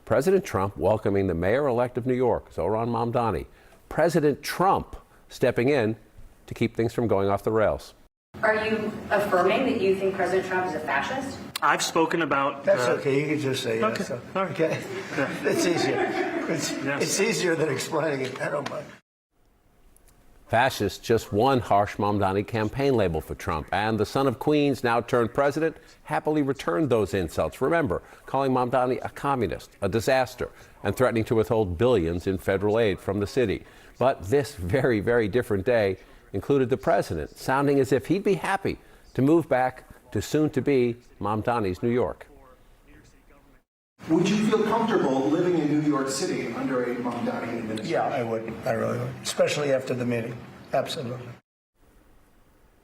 President Trump welcoming the mayor-elect of New York, Zoran Mamdani. President Trump stepping in to keep things from going off the rails. Are you affirming that you think President Trump is a fascist? I've spoken about... That's okay. You can just say okay. yes. Okay. Yeah. It's easier. It's easier than explaining it. I don't mind. Fascist, just one harsh Mamdani campaign label for Trump. And the son of Queens, now turned president, happily returned those insults. Remember, calling Mamdani a communist, a disaster, and threatening to withhold billions in federal aid from the city. But this very, very different day included the president sounding as if he'd be happy to move back to soon-to-be Mamdani's New York. Would you feel comfortable living in New York City under a Mamdani administration? Yeah, I would. I really would. Especially after the meeting. Absolutely.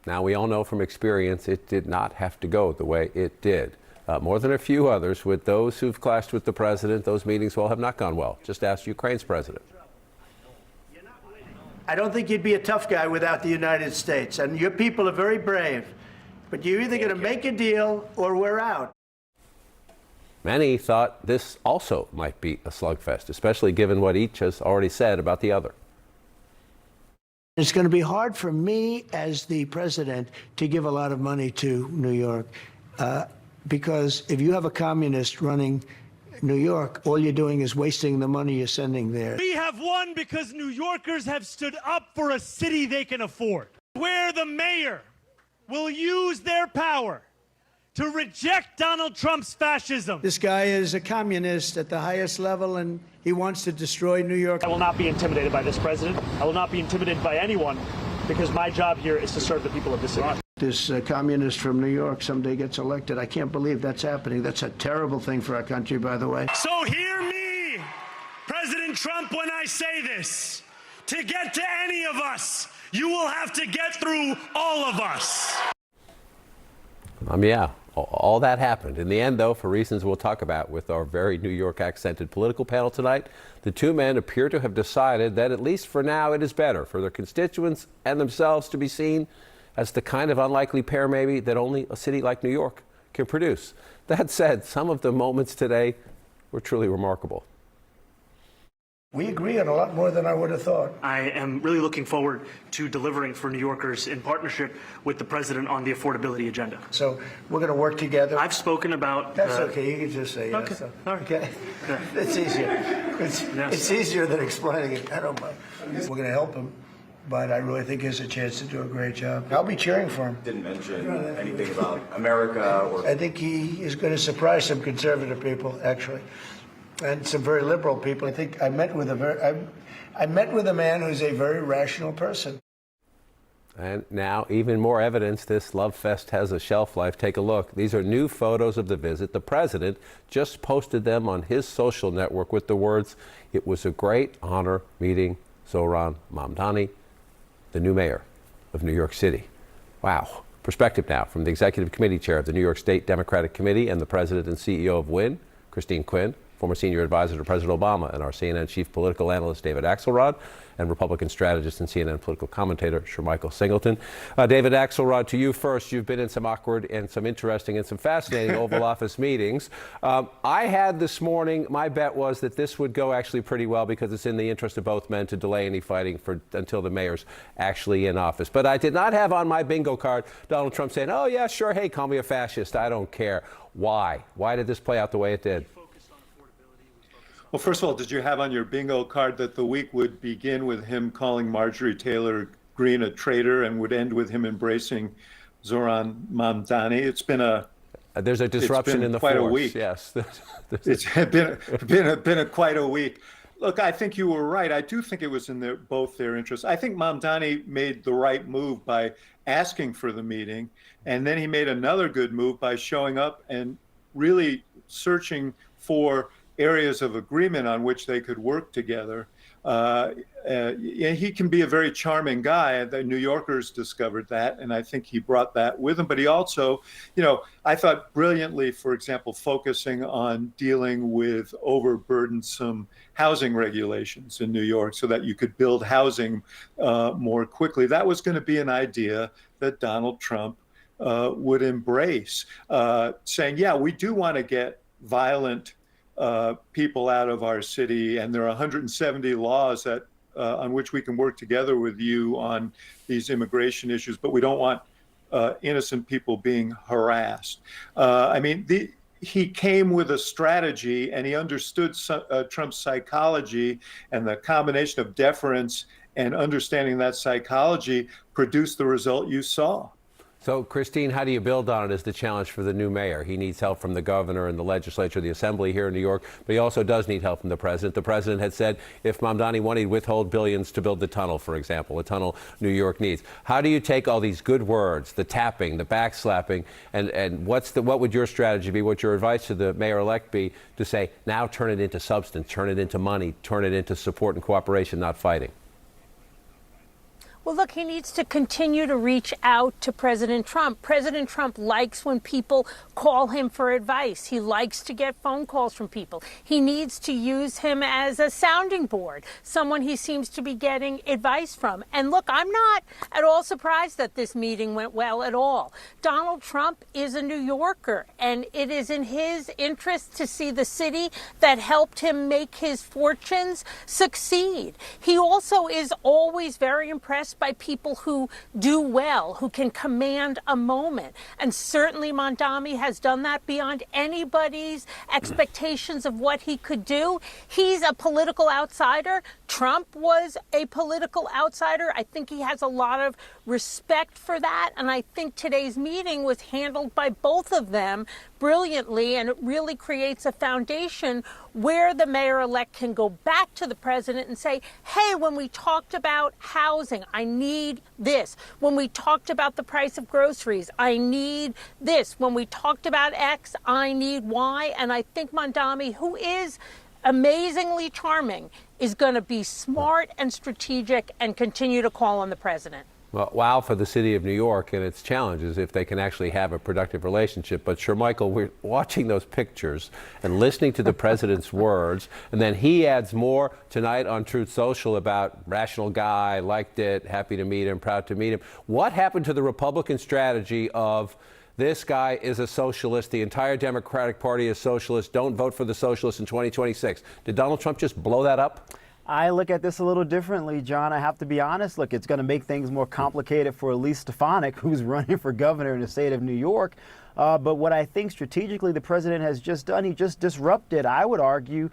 Now, we all know from experience it did not have to go the way it did. More than a few others, with those who've clashed with the president, those meetings have not gone well. Just ask Ukraine's president. I don't think you'd be a tough guy without the United States. And your people are very brave. But you're either going to make a deal or we're out. Many thought this also might be a slugfest, especially given what each has already said about the other. It's going to be hard for me as the president to give a lot of money to New York because if you have a communist running New York, all you're doing is wasting the money you're sending there. We have won because New Yorkers have stood up for a city they can afford, where the mayor will use their power to reject Donald Trump's fascism. This guy is a communist at the highest level, and he wants to destroy New York. I will not be intimidated by this president. I will not be intimidated by anyone because my job here is to serve the people of this city. This communist from New York someday gets elected. I can't believe that's happening. That's a terrible thing for our country, by the way. So hear me, President Trump, when I say this. To get to any of us, you will have to get through all of us. Yeah, all that happened. In the end, though, for reasons we'll talk about with our very New York accented political panel tonight, the two men appear to have decided that, at least for now, it is better for their constituents and themselves to be seen as the kind of unlikely pair, maybe, that only a city like New York can produce. That said, some of the moments today were truly remarkable. We agree on a lot more than I would have thought. I am really looking forward to delivering for New Yorkers in partnership with the president on the affordability agenda. So we're going to work together. I've spoken about... That's okay. You can just say yes. Okay. All right. Okay. Yeah. It's easier. It's easier than explaining it. I don't mind. We're going to help him, but I really think he has a chance to do a great job. I'll be cheering for him. Didn't mention anything about America or... I think he is going to surprise some conservative people, actually, and some very liberal people. I think I met with a man who's a very rational person. And now, even more evidence this love fest has a shelf life. Take a look. These are new photos of the visit. The president just posted them on his social network with the words, "It was a great honor meeting Zoran Mamdani, the new mayor of New York City." Wow. Perspective now from the executive committee chair of the New York State Democratic Committee and the president and CEO of WIN, Christine Quinn, former senior advisor to President Obama, and our CNN chief political analyst, David Axelrod, and Republican strategist and CNN political commentator, Shermichael Singleton. David Axelrod, to you first. You've been in some awkward and some interesting and some fascinating Oval Office meetings. I had this morning, my bet was that this would go actually pretty well because it's in the interest of both men to delay any fighting until the mayor's actually in office. But I did not have on my bingo card Donald Trump saying, "Oh, yeah, sure, hey, call me a fascist. I don't care." Why? Why did this play out the way it did? Well, first of all, did you have on your bingo card that the week would begin with him calling Marjorie Taylor Greene a traitor and would end with him embracing Zoran Mamdani? It's been there's a disruption in the quite force. A week. Yes, it's been quite a week. Look, I think you were right. I do think it was in both their interests. I think Mamdani made the right move by asking for the meeting, and then he made another good move by showing up and really searching for areas of agreement on which they could work together. He can be a very charming guy. The New Yorkers discovered that, and I think he brought that with him. But he also, I thought brilliantly, for example, focusing on dealing with overburdensome housing regulations in New York so that you could build housing more quickly. That was going to be an idea that Donald Trump would embrace, saying, yeah, we do want to get violent people out of our city, and there are 170 laws that on which we can work together with you on these immigration issues, but we don't want innocent people being harassed. He came with a strategy, and he understood Trump's psychology, and the combination of deference and understanding that psychology produced the result you saw. So, Christine, how do you build on it is the challenge for the new mayor. He needs help from the governor and the legislature, the assembly here in New York, but he also does need help from the president. The president had said if Mamdani wanted to withhold billions to build the tunnel, for example, a tunnel New York needs. How do you take all these good words, the tapping, the backslapping, and what would your strategy be, what your advice to the mayor-elect be to say, now turn it into substance, turn it into money, turn it into support and cooperation, not fighting? Well, look, he needs to continue to reach out to President Trump. President Trump likes when people call him for advice. He likes to get phone calls from people. He needs to use him as a sounding board, someone he seems to be getting advice from. And look, I'm not at all surprised that this meeting went well at all. Donald Trump is a New Yorker, and it is in his interest to see the city that helped him make his fortunes succeed. He also is always very impressed by people who do well, who can command a moment. And certainly Mamdani has done that beyond anybody's expectations of what he could do. He's a political outsider. Trump was a political outsider. I think he has a lot of respect for that. And I think today's meeting was handled by both of them brilliantly, and it really creates a foundation where the mayor-elect can go back to the president and say, hey, when we talked about housing, I need this. When we talked about the price of groceries, I need this. When we talked about X, I need Y. And I think Mamdani, who is amazingly charming, is going to be smart and strategic and continue to call on the president. Well, wow for the city of New York and its challenges if they can actually have a productive relationship. But sure, Michael, we're watching those pictures and listening to the president's words, and then he adds more tonight on Truth Social about rational guy, liked it, happy to meet him, proud to meet him. What happened to the Republican strategy of this guy is a socialist, the entire Democratic Party is socialist, don't vote for the socialists in 2026? Did Donald Trump just blow that up? I look at this a little differently, John. I have to be honest. Look, it's going to make things more complicated for Elise Stefanik, who's running for governor in the state of New York. But what I think strategically the president has just done, he just disrupted, I would argue,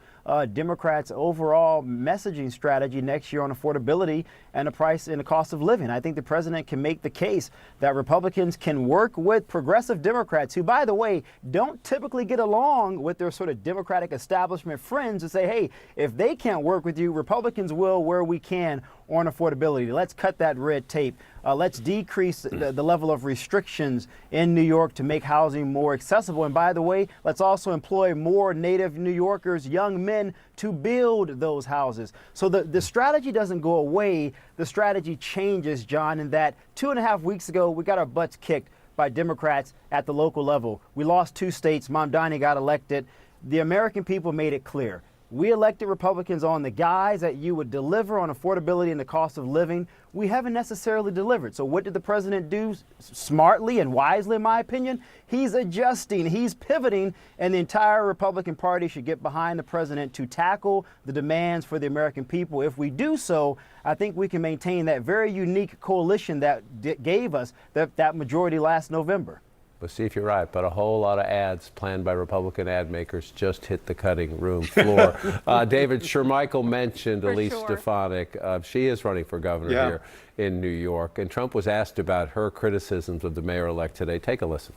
Democrats' overall messaging strategy next year on affordability and the price and the cost of living. I think the president can make the case that Republicans can work with progressive Democrats, who, by the way, don't typically get along with their sort of Democratic establishment friends, and say, hey, if they can't work with you, Republicans will where we can on affordability. Let's cut that red tape. Let's decrease the level of restrictions in New York to make housing more accessible. And by the way, let's also employ more native New Yorkers, young men, to build those houses. So the strategy doesn't go away. The strategy changes, John, in that 2.5 weeks ago, we got our butts kicked by Democrats at the local level. We lost 2 states. Mamdani got elected. The American people made it clear. We elected Republicans on the guise that you would deliver on affordability and the cost of living. We haven't necessarily delivered. So what did the president do? Smartly and wisely, in my opinion, he's adjusting, he's pivoting, and the entire Republican Party should get behind the president to tackle the demands for the American people. If we do so, I think we can maintain that very unique coalition that gave us that majority last November. We'll see if you're right, but a whole lot of ads planned by Republican ad makers just hit the cutting room floor. David Shermichael mentioned Elise Stefanik. She is running for governor here in New York, and Trump was asked about her criticisms of the mayor-elect today. Take a listen.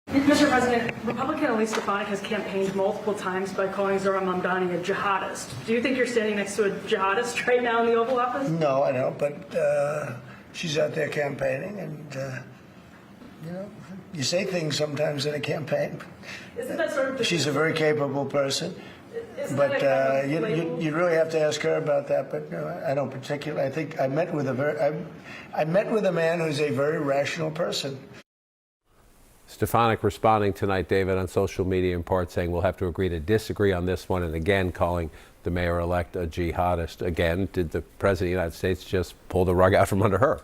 Mr. President, Republican Elise Stefanik has campaigned multiple times by calling Zoran Mamdani a jihadist. Do you think you're standing next to a jihadist right now in the Oval Office? No, I don't, but she's out there campaigning, and you know, you say things sometimes in a campaign. Isn't that sort of She's a very capable person, but you really have to ask her about that. But I don't particularly. I think I met with a man who's a very rational person. Stefanik responding tonight, David, on social media, in part saying we'll have to agree to disagree on this one, and again calling the mayor-elect a jihadist. Again, did the president of the United States just pull the rug out from under her?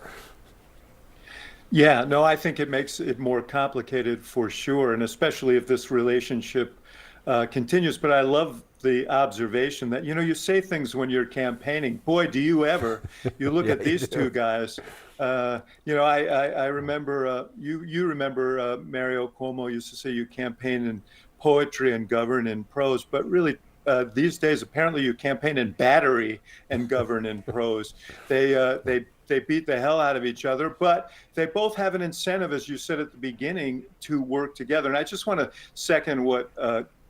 Yeah, no, I think it makes it more complicated for sure, and especially if this relationship continues. But I love the observation that, you say things when you're campaigning. Boy, do you ever. You look Yeah, at these you do. two guys. I remember, you remember Mario Cuomo used to say you campaign in poetry and govern in prose, but really these days, apparently you campaign in battery and govern in prose. They beat the hell out of each other, but they both have an incentive, as you said at the beginning, to work together. And I just want to second what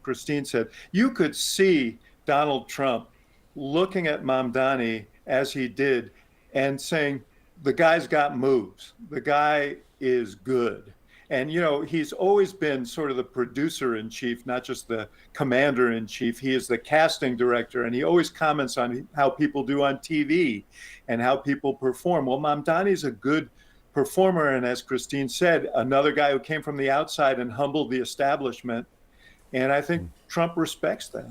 Christine said. You could see Donald Trump looking at Mamdani as he did and saying, the guy's got moves. The guy is good. And, he's always been sort of the producer in chief, not just the commander in chief. He is the casting director, and he always comments on how people do on TV and how people perform. Well, Mamdani's a good performer. And as Christine said, another guy who came from the outside and humbled the establishment. And I think Trump respects that.